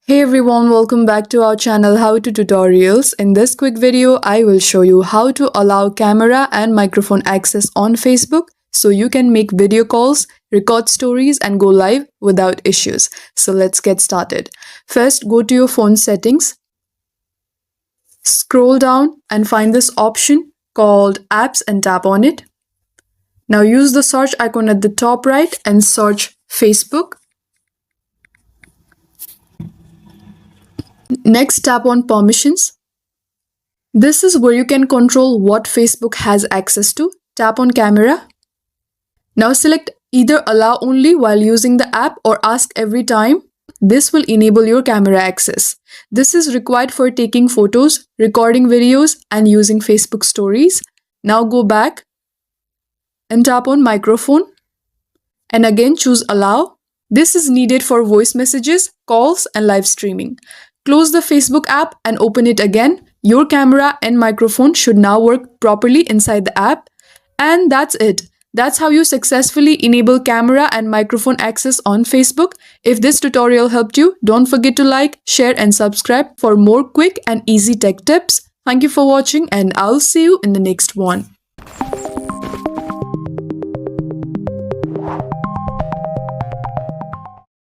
Hey everyone, welcome back to our channel How to Tutorials. In this quick video, I will show you how to allow camera and microphone access on Facebook so you can make video calls, record stories and go live without issues. So let's get started. First, go to your phone settings. Scroll down and find this option called Apps and tap on it. Now use the search icon at the top right and search Facebook. Next, tap on Permissions. This is where you can control what Facebook has access to. Tap on Camera. Now select either Allow Only while using the app or Ask Every Time. This will enable your camera access. This is required for taking photos, recording videos, and using Facebook stories. Now go back and tap on Microphone. And again choose Allow. This is needed for voice messages, calls, and live streaming. Close the Facebook app and open it again. Your camera and microphone should now work properly inside the app. And that's it. That's how you successfully enable camera and microphone access on Facebook. If this tutorial helped you, don't forget to like, share, and subscribe for more quick and easy tech tips. Thank you for watching, and I'll see you in the next one.